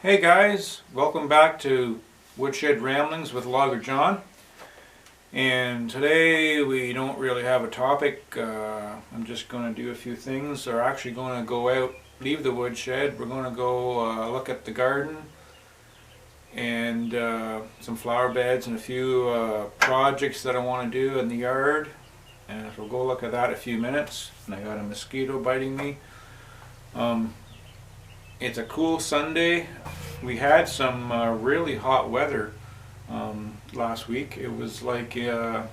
Hey guys, welcome back to Woodshed Ramblings with Logger John. And today we don't really have a topic. I'm just going to do a few things. We're actually going to go out, leave the woodshed. We're going to go look at the garden and some flower beds and a few projects that I want to do in the yard. And we'll go look at that in a few minutes. And I got a mosquito biting me. It's a cool Sunday. We had some really hot weather last week. It was like the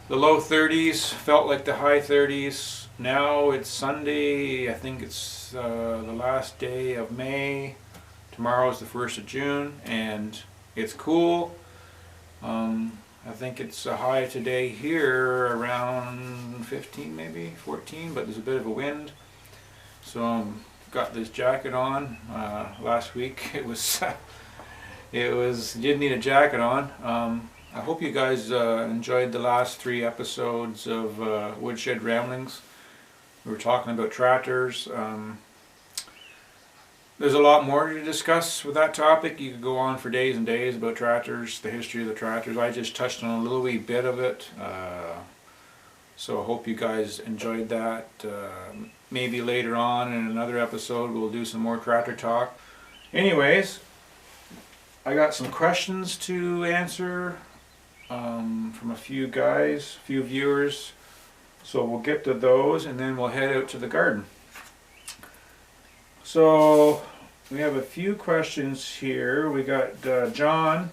low 30s, felt like the high 30s. Now it's Sunday, I think it's the last day of May. Tomorrow is the 1st of June, and it's cool. I think it's a high today here around 15, maybe 14, but there's a bit of a wind. So got this jacket on. Last week it was you didn't need a jacket on. I hope you guys enjoyed the last 3 episodes of Woodshed Ramblings. We were talking about tractors. There's a lot more to discuss with that topic. You could go on for days and days about tractors, the history of the tractors. I just touched on a little wee bit of it. So I hope you guys enjoyed that. Maybe later on in another episode we'll do some more tractor talk. Anyways, I got some questions to answer from a few guys, a few viewers. So we'll get to those and then we'll head out to the garden. So we have a few questions here. We got John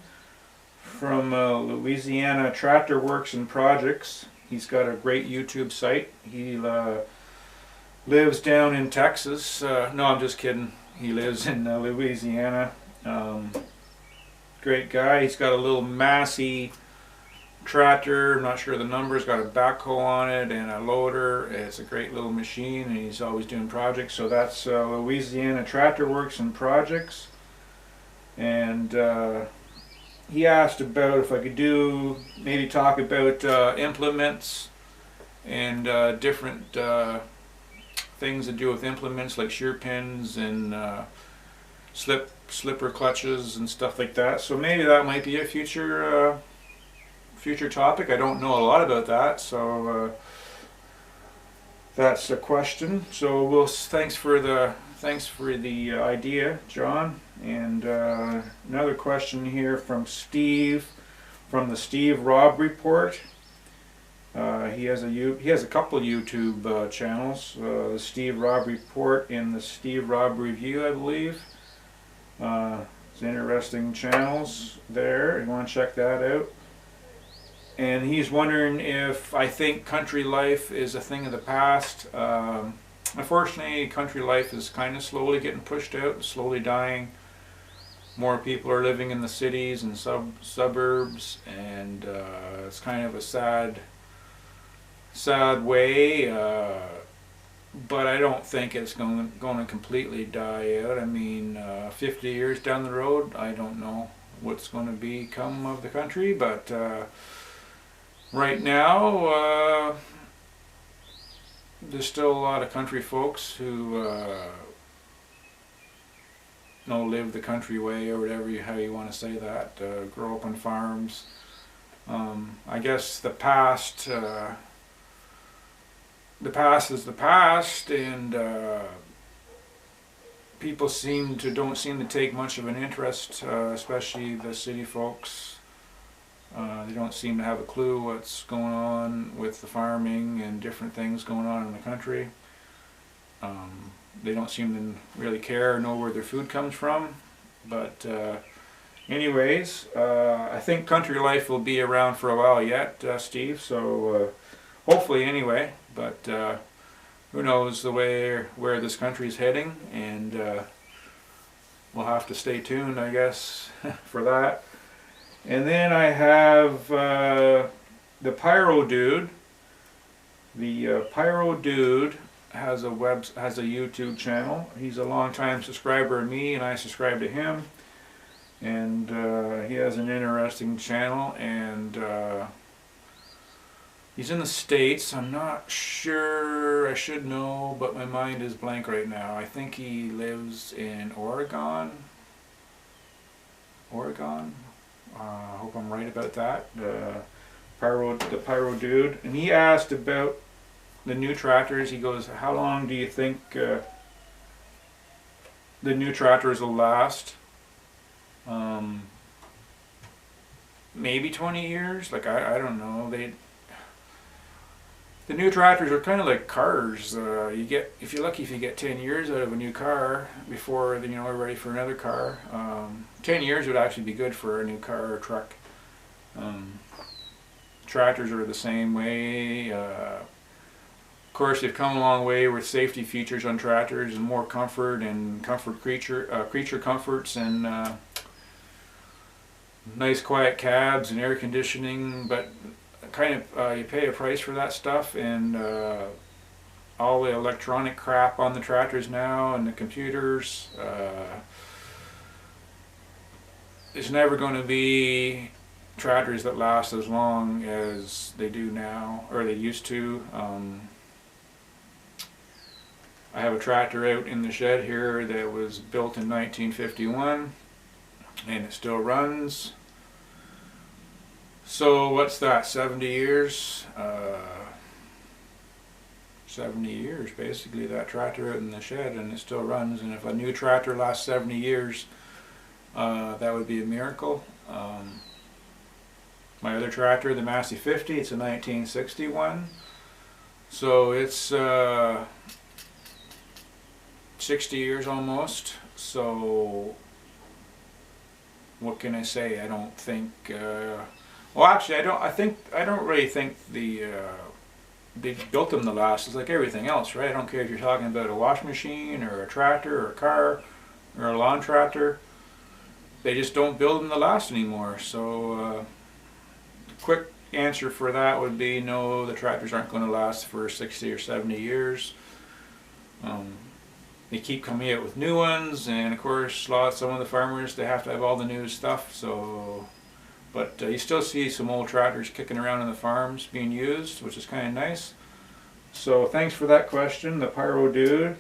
from Louisiana Tractor Works and Projects. He's got a great YouTube site. He lives down in Texas. No, I'm just kidding. He lives in Louisiana. Great guy. He's got a little Massey tractor. I'm not sure the number. It's got a backhoe on it and a loader. It's a great little machine, and he's always doing projects. So that's Louisiana Tractor Works and Projects. And he asked about if I could maybe talk about implements and different things to do with implements like shear pins and slipper clutches and stuff like that. So maybe that might be a future topic. I don't know a lot about that, so that's a question. So thanks for the idea, John. And another question here from Steve, from the Steve Robb Report. He has a couple YouTube channels, the Steve Robb Report and the Steve Robb Review, I believe. It's interesting channels there. You want to check that out. And he's wondering if I think country life is a thing of the past. Unfortunately, country life is kind of slowly getting pushed out, slowly dying. More people are living in the cities and suburbs, and it's kind of a sad way. But I don't think it's going to completely die out. I mean, 50 years down the road, I don't know what's going to become of the country, but right now, there's still a lot of country folks who live the country way, or how you want to say that. Grow up on farms. I guess the past is the past, and people don't seem to take much of an interest, especially the city folks. They don't seem to have a clue what's going on with the farming and different things going on in the country. They don't seem to really care or know where their food comes from. But anyways, I think country life will be around for a while yet, Steve. So hopefully anyway. But who knows where this country is heading, and we'll have to stay tuned, I guess, for that. And then I have the Pyro Dude. The Pyro Dude has a YouTube channel. He's a long-time subscriber of me, and I subscribe to him. And he has an interesting channel, and He's in the States. I'm not sure. I should know, but my mind is blank right now. I think he lives in Oregon. I hope I'm right about that. The pyro dude. And he asked about the new tractors. He goes, how long do you think the new tractors will last? Maybe 20 years? Like, I don't know. The new tractors are kind of like cars. You get, if you're lucky, if you get 10 years out of a new car before we're ready for another car. 10 years would actually be good for a new car or truck. Tractors are the same way. Of course, they've come a long way with safety features on tractors and more comfort and creature comforts and nice quiet cabs and air conditioning, but kind of you pay a price for that stuff, and all the electronic crap on the tractors now and the computers. There's never going to be tractors that last as long as they do now, or they used to. I have a tractor out in the shed here that was built in 1951 and it still runs. So what's that, 70 years? 70 years basically, that tractor out in the shed, and it still runs. And if a new tractor lasts 70 years, that would be a miracle. My other tractor, the Massey 50, it's a 1961. So it's 60 years almost. So what can I say? I don't think well, actually, I don't really think they built them to last. It's like everything else, right? I don't care if you're talking about a washing machine or a tractor or a car or a lawn tractor. They just don't build them to last anymore. So quick answer for that would be no, the tractors aren't going to last for 60 or 70 years. They keep coming out with new ones, and of course some of the farmers, they have to have all the new stuff. So, but you still see some old tractors kicking around in the farms being used, which is kind of nice. So thanks for that question, the Pyro Dude.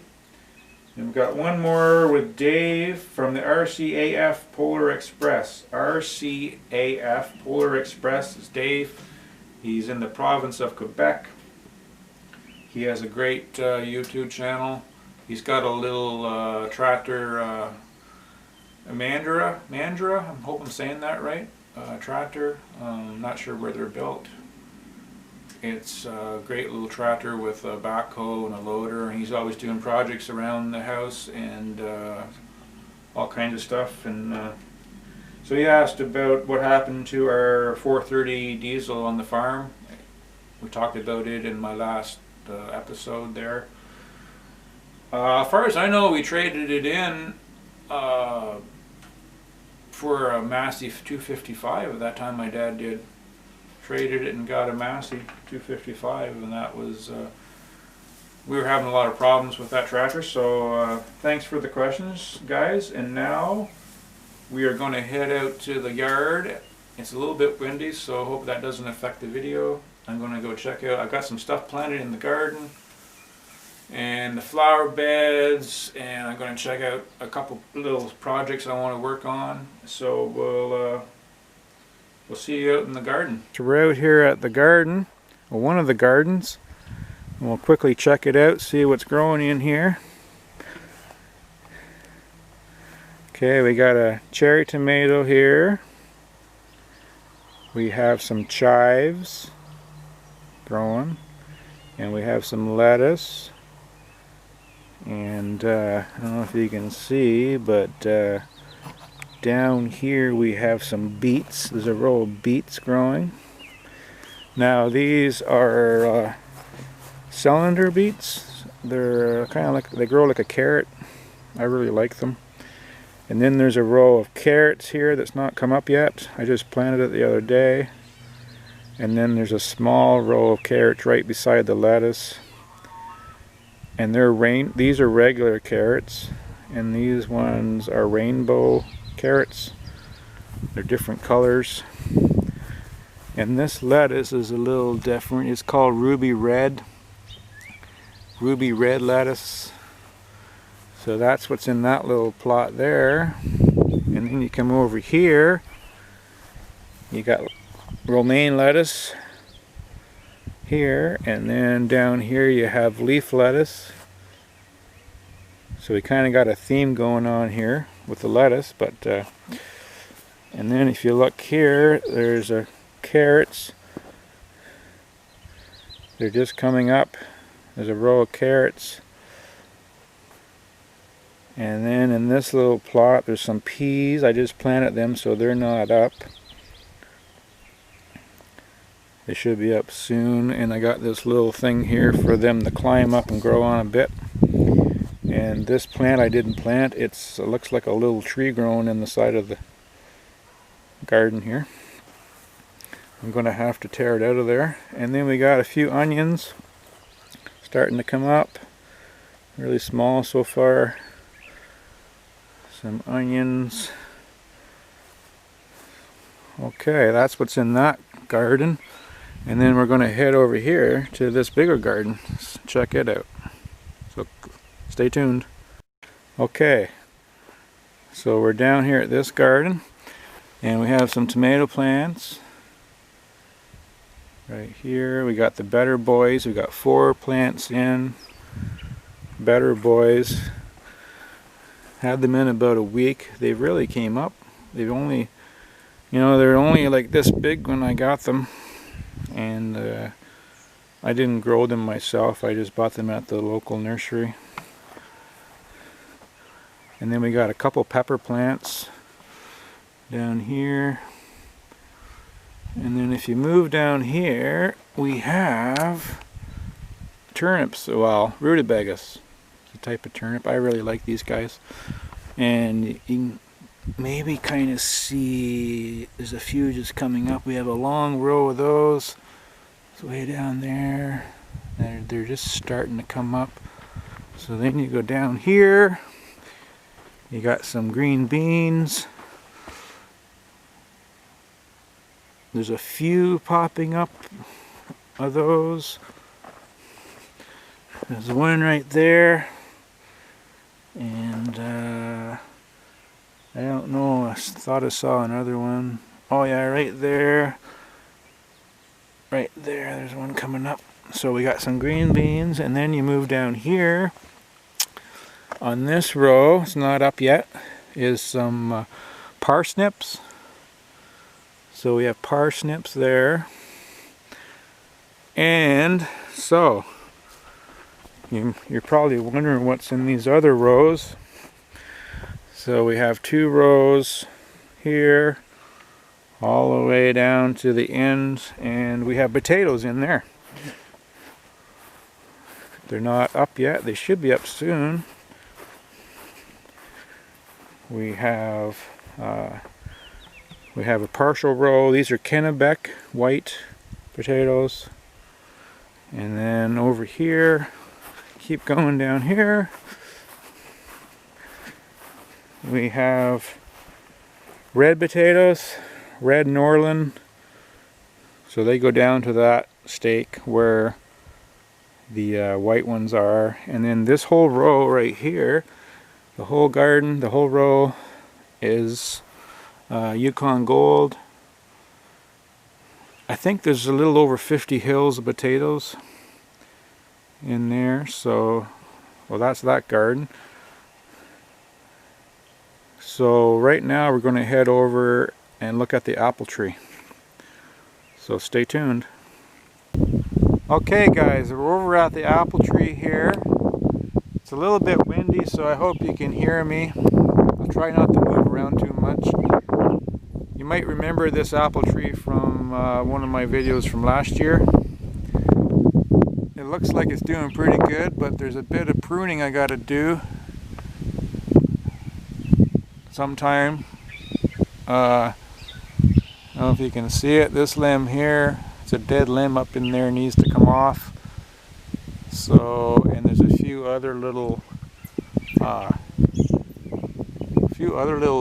And we've got one more with Dave from the RCAF Polar Express. RCAF Polar Express is Dave. He's in the province of Quebec. He has a great YouTube channel. He's got a little tractor, a Mandra, I hope I'm saying that right, tractor. I'm not sure where they're built. It's a great little tractor with a backhoe and a loader, and he's always doing projects around the house and all kinds of stuff. And so he asked about what happened to our 430 diesel on the farm. We talked about it in my last episode there. As far as I know, we traded it in for a Massey 255 at that time. My dad did. Traded it and got a Massey 255, and that was we were having a lot of problems with that tractor. So thanks for the questions, guys. And now we are going to head out to the yard. It's a little bit windy, so I hope that doesn't affect the video. I'm going to go check out, I've got some stuff planted in the garden and the flower beds, and I'm going to check out a couple little projects I want to work on. So we'll see you out in the garden. So we're out here at the garden, or one of the gardens, and we'll quickly check it out, see what's growing in here. Okay, we got a cherry tomato here. We have some chives growing, and we have some lettuce. And I don't know if you can see, but down here we have some beets. There's a row of beets growing. Now these are cylinder beets. They're kind of like, they grow like a carrot. I really like them. And then there's a row of carrots here that's not come up yet. I just planted it the other day. And then there's a small row of carrots right beside the lettuce. And these are regular carrots, and these ones are rainbow carrots. They're different colors. And this lettuce is a little different. It's called ruby red lettuce. So that's what's in that little plot there. And then you come over here, you got romaine lettuce here, and then down here you have leaf lettuce. So we kind of got a theme going on here with the lettuce, but and then if you look here, there's carrots. They're just coming up. There's a row of carrots. And then in this little plot there's some peas. I just planted them so they're not up. They should be up soon. And I got this little thing here for them to climb up and grow on a bit. And this plant I didn't plant. It looks like a little tree growing in the side of the garden here. I'm going to have to tear it out of there. And then we got a few onions starting to come up. Really small so far. Some onions. Okay, that's what's in that garden. And then we're going to head over here to this bigger garden. Let's check it out. So stay tuned. Okay, so we're down here at this garden, and we have some tomato plants. Right here, we got the Better Boys. We got 4 plants in. Better Boys. Had them in about a week. They really came up. They've only, you know, they're only like this big when I got them. And I didn't grow them myself. I just bought them at the local nursery. And then we got a couple pepper plants down here. And then if you move down here, we have turnips. Well, rutabagas. It's a type of turnip. I really like these guys. And you can maybe kind of see there's a few just coming up. We have a long row of those. It's way down there. They're just starting to come up. So then you go down here. You got some green beans. There's a few popping up of those. There's one right there. And I don't know, I thought I saw another one. Oh yeah, right there. Right there, there's one coming up. So we got some green beans, and then you move down here. On this row, it's not up yet, is some parsnips. So we have parsnips there. And so, you're probably wondering what's in these other rows. So we have 2 rows here, all the way down to the end, and we have potatoes in there. They're not up yet. They should be up soon. We have a partial row. These are Kennebec white potatoes. And then over here, keep going down here, we have red potatoes, red Norland. So they go down to that stake where the white ones are. And then this whole row right here, the whole garden, the whole row is Yukon Gold. I think there's a little over 50 hills of potatoes in there. So, well, that's that garden. So right now we're going to head over and look at the apple tree. So stay tuned. Okay guys, we're over at the apple tree here. It's a little bit windy, so I hope you can hear me. I'll try not to move around too much. You might remember this apple tree from one of my videos from last year. It looks like it's doing pretty good, but there's a bit of pruning I got to do sometime. I don't know if you can see it. This limb here, it's a dead limb up in there, needs to come off. So, and there's a few other little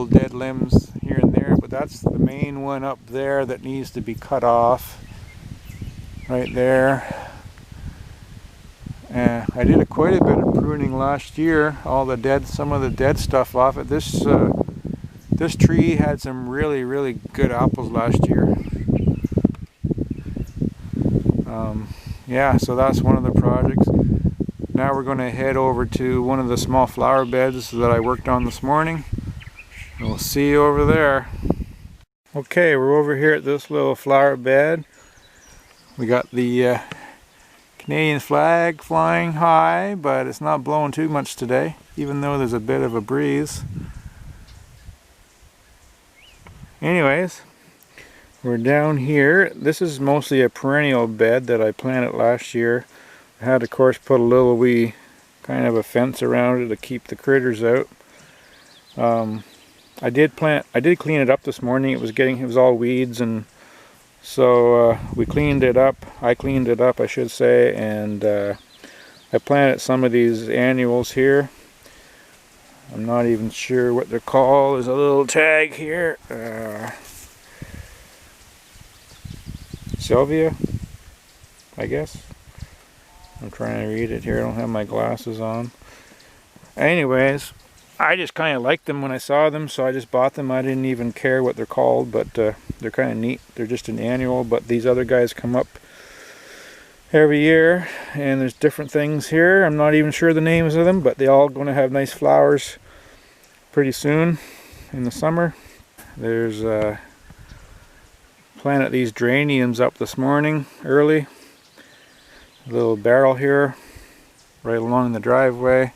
dead limbs here and there, but but that's the main one up there that needs to be cut off. Right there. And I did quite a bit of pruning last year. Some of the dead stuff off it. This tree had some really good apples last year. Yeah, so that's one of the projects. Now we're going to head over to one of the small flower beds that I worked on this morning. And we'll see you over there. Okay, we're over here at this little flower bed. We got the Canadian flag flying high, but it's not blowing too much today, even though there's a bit of a breeze. Anyways, we're down here. This is mostly a perennial bed that I planted last year. I had, of course, put a little wee kind of a fence around it to keep the critters out. I did clean it up this morning. It was all weeds, and so we cleaned it up. I cleaned it up, I should say, and I planted some of these annuals here. I'm not even sure what they're called. There's a little tag here. Sylvia, I guess. I'm trying to read it here. I don't have my glasses on. Anyways, I just kind of liked them when I saw them, so I just bought them. I didn't even care what they're called, but they're kind of neat. They're just an annual, but these other guys come up every year, and there's different things here. I'm not even sure the names of them, but they all going to have nice flowers pretty soon in the summer. There's planted these geraniums up this morning early. A little barrel here right along the driveway.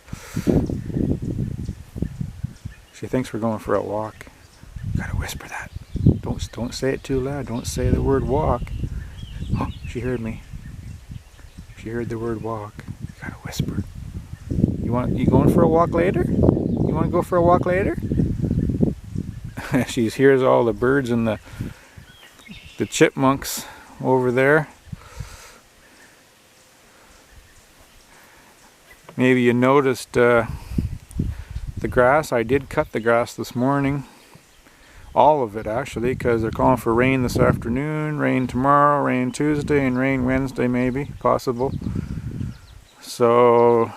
She thinks we're going for a walk. Gotta whisper that. Don't say it too loud. Don't say the word walk. Oh, she heard me. She heard the word walk. You gotta whisper. You going for a walk later? You want to go for a walk later? She hears all the birds and the chipmunks over there. Maybe you noticed the grass. I did cut the grass this morning. All of it, actually, because they're calling for rain this afternoon, rain tomorrow, rain Tuesday, and rain Wednesday, maybe, possible. So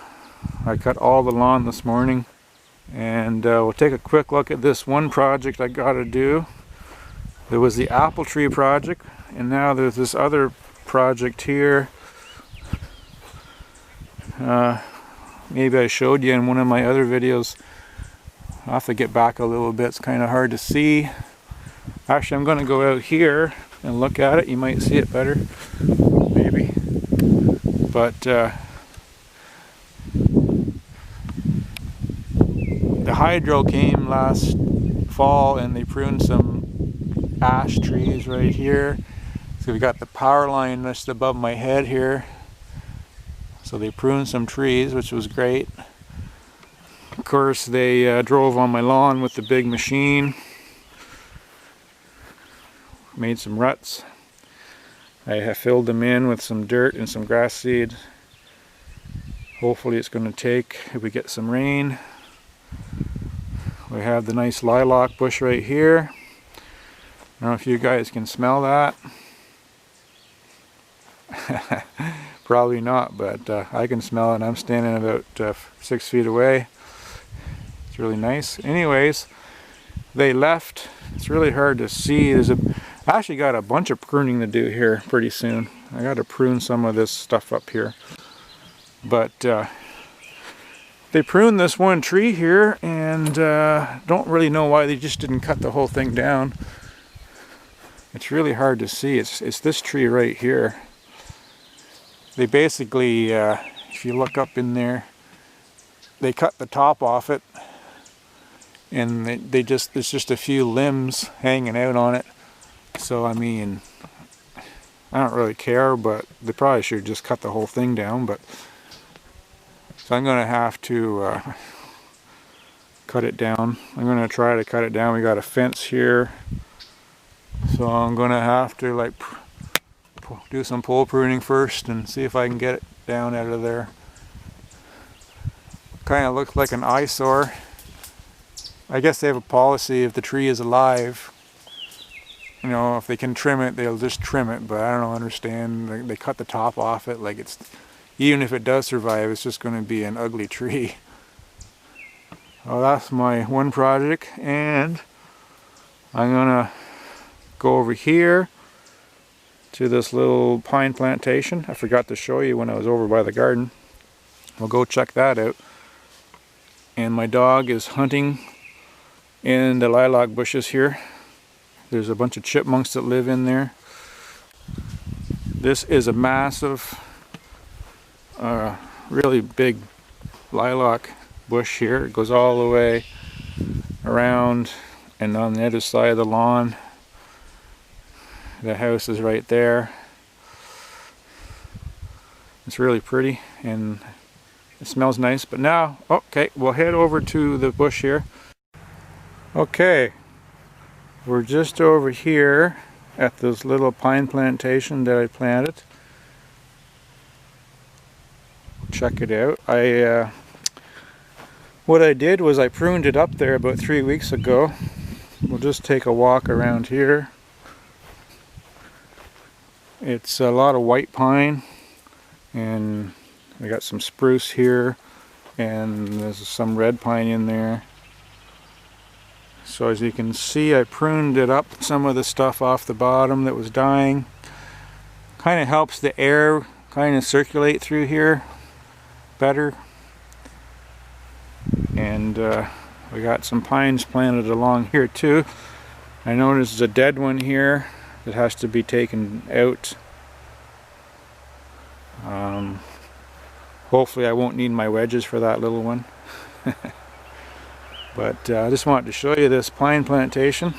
I cut all the lawn this morning. And we'll take a quick look at this one project I got to do. There was the apple tree project, and now there's this other project here. Maybe I showed you in one of my other videos. I'll have to get back a little bit. It's kind of hard to see. Actually, I'm going to go out here and look at it. You might see it better, maybe. But the hydro came last fall, and they pruned some ash trees right here. So we got the power line just above my head here. So they pruned some trees, which was great. Of course, they drove on my lawn with the big machine. Made some ruts. I have filled them in with some dirt and some grass seed. Hopefully it's going to take if we get some rain. We have the nice lilac bush right here. I don't know if you guys can smell that. Probably not, but I can smell it, and I'm standing about 6 feet away. It's really nice. Anyways, they left. It's really hard to see. I actually got a bunch of pruning to do here pretty soon. I got to prune some of this stuff up here. But they pruned this one tree here, and don't really know why they just didn't cut the whole thing down. It's really hard to see. It's this tree right here. They basically, if you look up in there, they cut the top off it, and there's just a few limbs hanging out on it. So I mean, I don't really care, but they probably should just cut the whole thing down. But so I'm gonna have to cut it down. I'm gonna try to cut it down. We got a fence here, so I'm gonna have to like do some pole pruning first and see if I can get it down out of there. Kind of looks like an eyesore. I guess they have a policy if the tree is alive, you know, if they can trim it, they'll just trim it, but I don't understand. They cut the top off it, like it's, even if it does survive, it's just going to be an ugly tree. Well, that's my one project, and I'm gonna go over here to this little pine plantation. I forgot to show you when I was over by the garden. We'll go check that out. And my dog is hunting in the lilac bushes here. There's a bunch of chipmunks that live in there. This is a massive, really big lilac bush here. It goes all the way around, and on the other side of the lawn, the house is right there. It's really pretty and it smells nice. But now, okay, we'll head over to the bush here. Okay, we're just over here at this little pine plantation that I planted. Check it out. What I did was I pruned it up there about 3 weeks ago. We'll just take a walk around here. It's a lot of white pine, and we got some spruce here, and there's some red pine in there. So as you can see, I pruned it up, some of the stuff off the bottom that was dying. Kind of helps the air kind of circulate through here better. And we got some pines planted along here too. I noticed there's a dead one here that has to be taken out. Hopefully I won't need my wedges for that little one. But I just wanted to show you this pine plantation.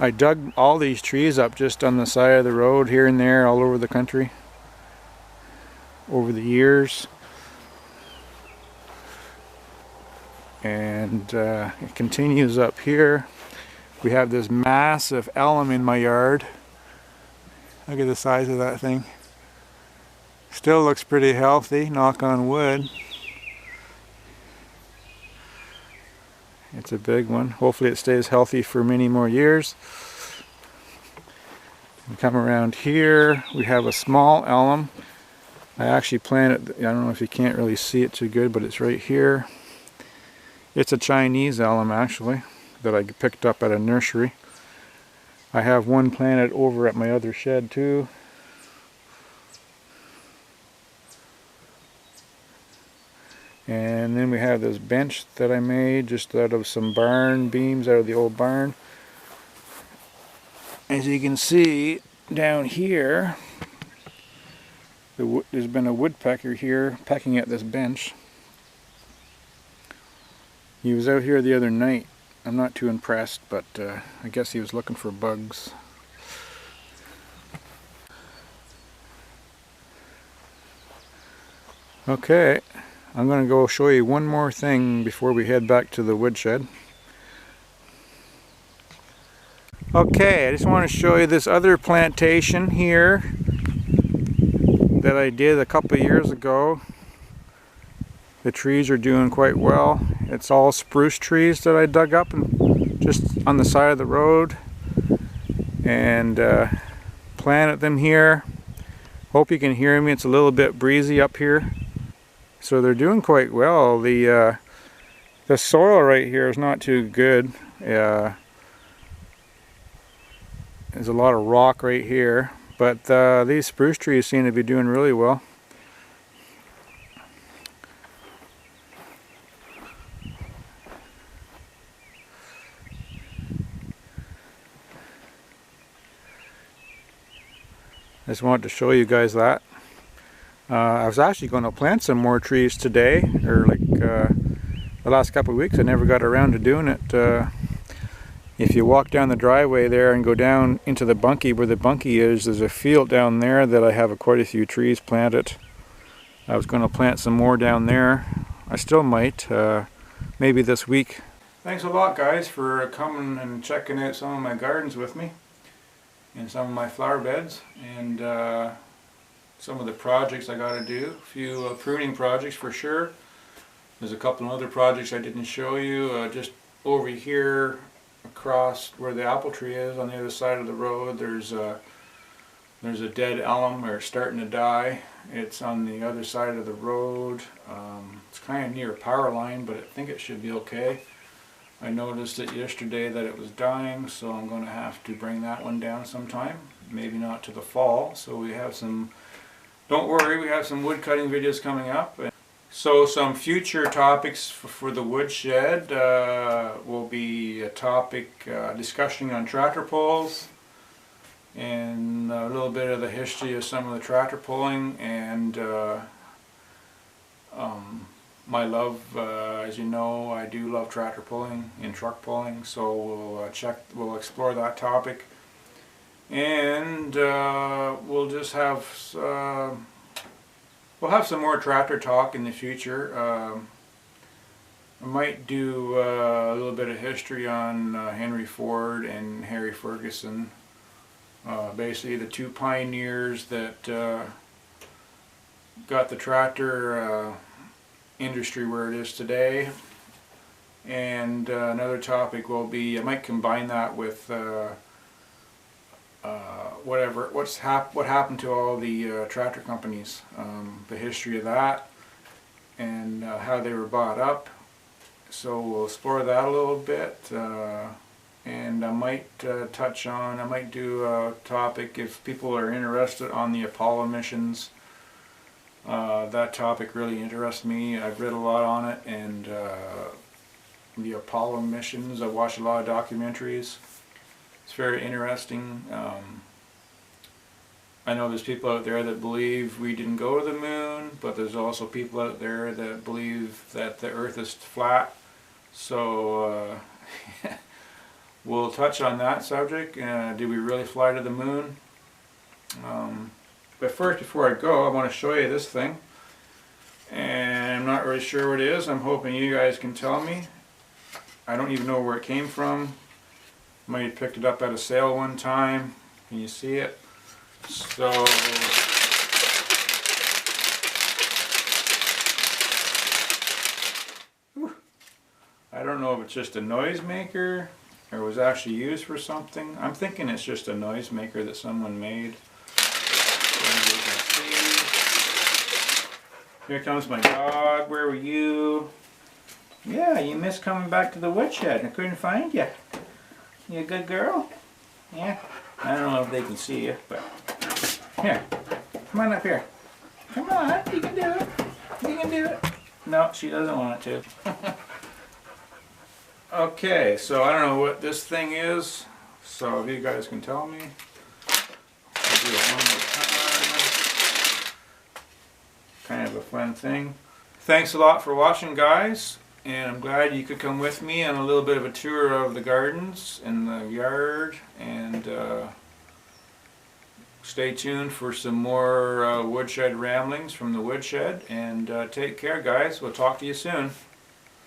I dug all these trees up just on the side of the road here and there all over the country over the years. And it continues up here. We have this massive elm in my yard. Look at the size of that thing. Still looks pretty healthy, knock on wood. It's a big one. Hopefully it stays healthy for many more years. We come around here, we have a small elm. I actually planted, I don't know if you can't really see it too good, but it's right here. It's a Chinese elm actually, that I picked up at a nursery. I have one planted over at my other shed too. And then we have this bench that I made just out of some barn beams out of the old barn. As you can see down here, there's been a woodpecker here pecking at this bench. He was out here the other night. I'm not too impressed, but I guess he was looking for bugs. Okay, I'm going to go show you one more thing before we head back to the woodshed. Okay, I just want to show you this other plantation here that I did a couple of years ago. The trees are doing quite well. It's all spruce trees that I dug up and just on the side of the road, and planted them here. Hope you can hear me. It's a little bit breezy up here. So they're doing quite well. The soil right here is not too good. There's a lot of rock right here, but these spruce trees seem to be doing really well. I just wanted to show you guys that. I was actually going to plant some more trees today, or like the last couple of weeks. I never got around to doing it. If you walk down the driveway there and go down into the bunkie where the bunkie is, there's a field down there that I have quite a few trees planted. I was going to plant some more down there. I still might, maybe this week. Thanks a lot, guys, for coming and checking out some of my gardens with me, and some of my flower beds, and some of the projects I got to do. A few pruning projects for sure. There's a couple of other projects I didn't show you. Just over here across where the apple tree is on the other side of the road, there's a dead elm, or starting to die. It's on the other side of the road. It's kind of near a power line, but I think it should be okay. I noticed it yesterday that it was dying, so I'm going to have to bring that one down sometime. Maybe not to the fall. So we have some, don't worry, we have some wood cutting videos coming up. So some future topics for the woodshed will be a topic discussion on tractor pulls, and a little bit of the history of some of the tractor pulling, and my love, as you know, I do love tractor pulling and truck pulling, so we'll explore that topic, and we'll just have we'll have some more tractor talk in the future. I might do a little bit of history on Henry Ford and Harry Ferguson. Basically the two pioneers that got the tractor industry where it is today. And another topic will be, I might combine that with what happened to all the tractor companies, the history of that, and how they were bought up. So we'll explore that a little bit. And I might I might do a topic, if people are interested, on the Apollo missions. That topic really interests me. I've read a lot on it, and the Apollo missions, I've watched a lot of documentaries. It's very interesting. I know there's people out there that believe we didn't go to the moon, but there's also people out there that believe that the Earth is flat. So we'll touch on that subject. Did we really fly to the moon? But first, before I go, I want to show you this thing. And I'm not really sure what it is. I'm hoping you guys can tell me. I don't even know where it came from. Might have picked it up at a sale one time. Can you see it? So I don't know if it's just a noisemaker or was actually used for something. I'm thinking it's just a noisemaker that someone made. Here comes my dog. Where were you? Yeah, you missed coming back to the woodshed. I couldn't find you. You a good girl? Yeah. I don't know if they can see you, but here. Come on up here. Come on, you can do it. You can do it. No, she doesn't want it to. Okay, so I don't know what this thing is, so if you guys can tell me. I'll do it one more time. Kind of a fun thing. Thanks a lot for watching, guys, and I'm glad you could come with me on a little bit of a tour of the gardens and the yard, and stay tuned for some more woodshed ramblings from the woodshed, and take care, guys. We'll talk to you soon.